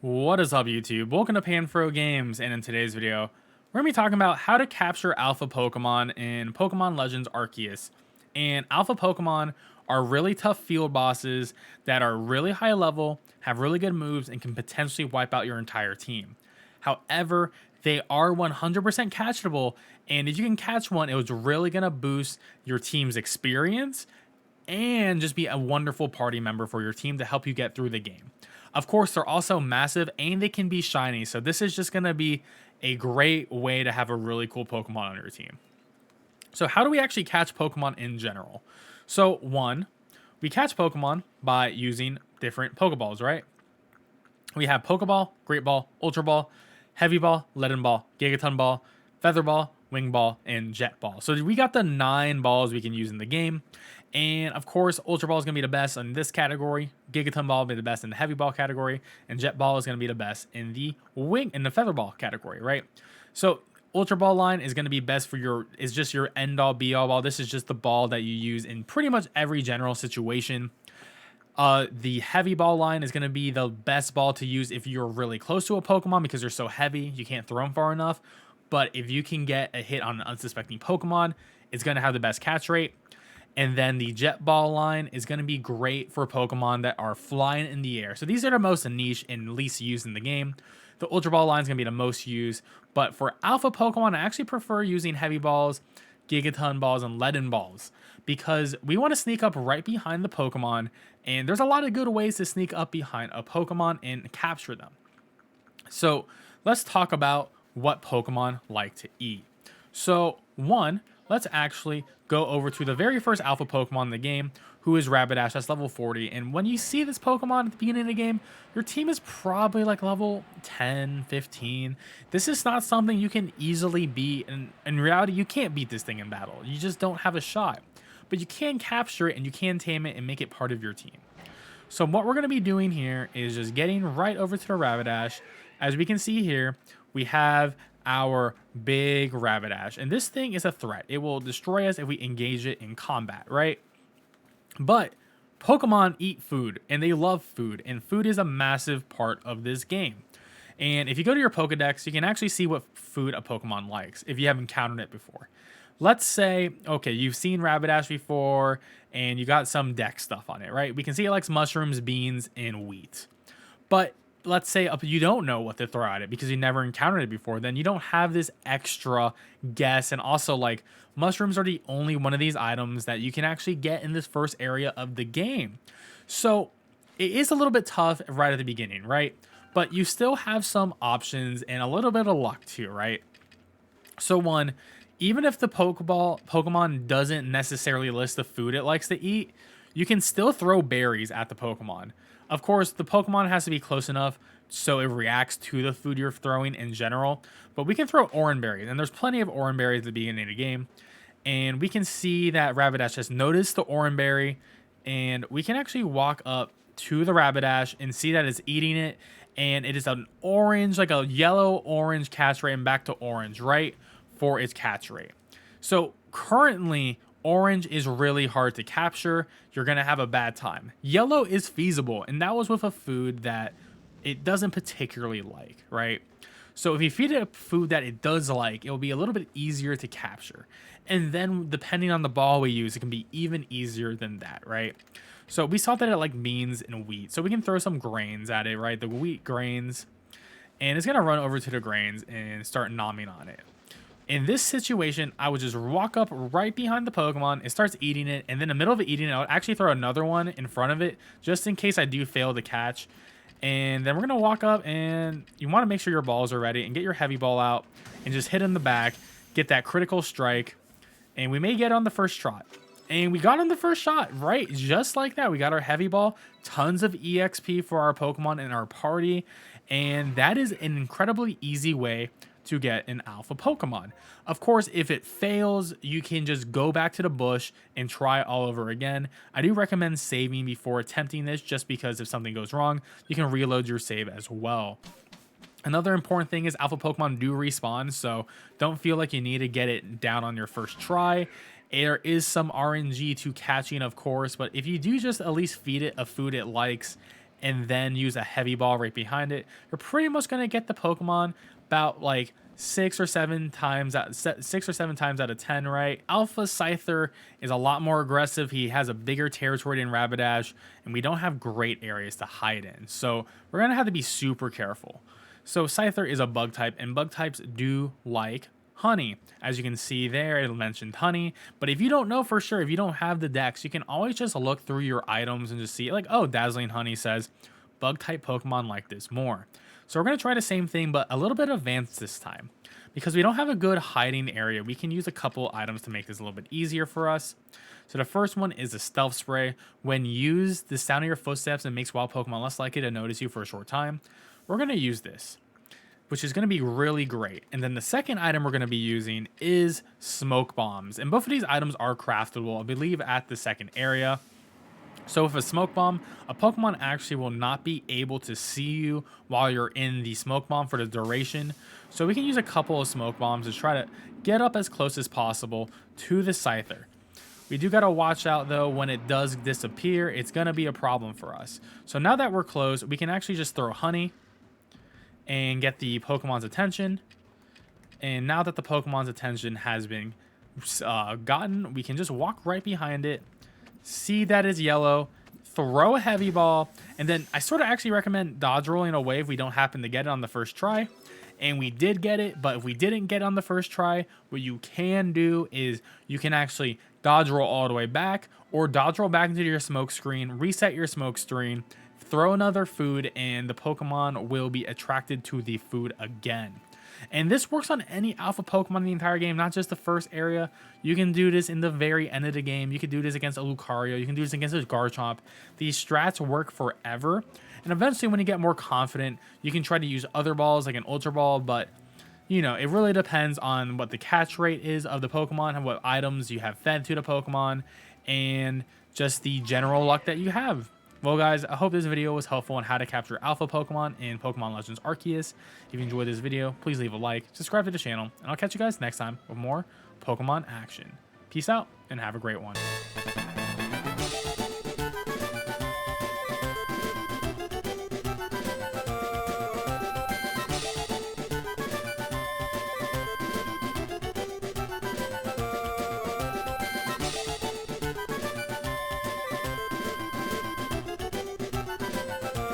What is up, YouTube? Welcome to Panfro Games, and in today's video, we're going to be talking about how to capture alpha Pokemon in Pokemon Legends Arceus. And alpha Pokemon are really tough field bosses that are really high level, have really good moves, and can potentially wipe out your entire team. However, they are 100% catchable, and if you can catch one, it was really going to boost your team's experience and just be a wonderful party member for your team to help you get through the game. Of course, they're also massive and they can be shiny, so this is just going to be a great way to have a really cool Pokemon on your team. So how do we actually catch Pokemon in general? So one, we catch Pokemon by using different Pokeballs, right? We have Pokeball, Great Ball, Ultra Ball, Heavy Ball, Leaden Ball, Gigaton Ball, Feather Ball, Wing Ball, and Jet Ball. So we got the 9 balls we can use in the game. And of course, Ultra Ball is going to be the best in this category. Gigaton Ball will be the best in the Heavy Ball category. And Jet Ball is going to be the best in the Feather Ball category, right? So Ultra Ball line is going to be best for is just your end all be all ball. This is just the ball that you use in pretty much every general situation. The Heavy Ball line is going to be the best ball to use if you're really close to a Pokemon because they're so heavy, you can't throw them far enough. But if you can get a hit on an unsuspecting Pokemon, it's going to have the best catch rate. And then the Jet Ball line is going to be great for Pokemon that are flying in the air. So these are the most niche and least used in the game. The Ultra Ball line is going to be the most used. But for Alpha Pokemon, I actually prefer using Heavy Balls, Gigaton Balls, and Leaden Balls, because we want to sneak up right behind the Pokemon. And there's a lot of good ways to sneak up behind a Pokemon and capture them. So let's talk about what Pokemon like to eat. So one, let's actually go over to the very first alpha Pokemon in the game, who is Rapidash. That's level 40. And when you see this Pokemon at the beginning of the game, your team is probably like level 10, 15. This is not something you can easily beat. And in reality, you can't beat this thing in battle. You just don't have a shot. But you can capture it and you can tame it and make it part of your team. So what we're going to be doing here is just getting right over to the Rapidash. As we can see here, we have our big Rapidash, and this thing is a threat. It will destroy us if we engage it in combat, right? But Pokemon eat food, and they love food, and food is a massive part of this game. And if you go to your Pokedex, you can actually see what food a Pokemon likes if you haven't encountered it before. Let's say, okay, you've seen Rapidash before, and you got some deck stuff on it, right? We can see it likes mushrooms, beans, and wheat. But let's say you don't know what to throw at it because you never encountered it before, then you don't have this extra guess. And also, like, mushrooms are the only one of these items that you can actually get in this first area of the game. So it is a little bit tough right at the beginning, right? But you still have some options and a little bit of luck too, right? So one, even if the Pokemon doesn't necessarily list the food it likes to eat, you can still throw berries at the Pokemon. Of course, the Pokemon has to be close enough so it reacts to the food you're throwing in general. But we can throw Oran Berries, and there's plenty of Oran Berries at the beginning of the game. And we can see that Rapidash has noticed the Oran Berry, and we can actually walk up to the Rapidash and see that it's eating it. And it is an orange, like a yellow-orange catch rate, and back to orange, right, for its catch rate. So currently, orange is really hard to capture. You're going to have a bad time. Yellow is feasible, and that was with a food that it doesn't particularly like, right? So if you feed it a food that it does like, it will be a little bit easier to capture. And then depending on the ball we use, it can be even easier than that, right? So we saw that it liked beans and wheat. So we can throw some grains at it, right? The wheat grains. And it's going to run over to the grains and start nomming on it. In this situation, I would just walk up right behind the Pokemon. It starts eating it, and then in the middle of it eating it, I would actually throw another one in front of it, just in case I do fail to catch. And then we're going to walk up, and you want to make sure your balls are ready, and get your Heavy Ball out, and just hit in the back, get that critical strike, and we may get on the first shot. And we got on the first shot, right? Just like that. We got our Heavy Ball, tons of EXP for our Pokemon in our party, and that is an incredibly easy way to get an alpha Pokemon. Of course, if it fails, you can just go back to the bush and try all over again. I do recommend saving before attempting this, just because if something goes wrong, you can reload your save as well. Another important thing is alpha Pokemon do respawn, so don't feel like you need to get it down on your first try. There is some RNG to catching, of course, but if you do just at least feed it a food it likes and then use a heavy ball right behind it, you're pretty much going to get the Pokemon about like 6 or 7 times out of 10, right? Alpha Scyther is a lot more aggressive. He has a bigger territory than Rapidash, and we don't have great areas to hide in. So we're going to have to be super careful. So Scyther is a bug type, and bug types do like honey. As you can see there, it mentioned honey. But if you don't know for sure, if you don't have the dex, you can always just look through your items and just see like, oh, Dazzling Honey says bug type Pokemon like this more. So we're going to try the same thing, but a little bit advanced this time. Because we don't have a good hiding area, we can use a couple items to make this a little bit easier for us. So the first one is the Stealth Spray. When used, the sound of your footsteps and makes wild Pokemon less likely to notice you for a short time. We're going to use this, which is going to be really great. And then the second item we're going to be using is Smoke Bombs. And both of these items are craftable, I believe, at the second area. So with a Smoke Bomb, a Pokemon actually will not be able to see you while you're in the Smoke Bomb for the duration. So we can use a couple of Smoke Bombs to try to get up as close as possible to the Scyther. We do got to watch out though, when it does disappear, it's going to be a problem for us. So now that we're close, we can actually just throw Honey and get the Pokemon's attention. And now that the Pokemon's attention has been gotten, we can just walk right behind it, see that is yellow, throw a heavy ball, and then I sort of actually recommend dodge rolling away if we don't happen to get it on the first try. And we did get it, but if we didn't get it on the first try, what you can do is you can actually dodge roll all the way back, or dodge roll back into your smoke screen, reset your smoke screen, throw another food, and the Pokemon will be attracted to the food again. And this works on any alpha Pokemon in the entire game, not just the first area. You can do this in the very end of the game. You can do this against a Lucario. You can do this against a Garchomp. These strats work forever. And eventually, when you get more confident, you can try to use other balls like an Ultra Ball. But, you know, it really depends on what the catch rate is of the Pokemon and what items you have fed to the Pokemon and just the general luck that you have. Well, guys, I hope this video was helpful on how to capture alpha Pokemon in Pokemon Legends Arceus. If you enjoyed this video, please leave a like, subscribe to the channel, and I'll catch you guys next time with more Pokemon action. Peace out, and have a great one.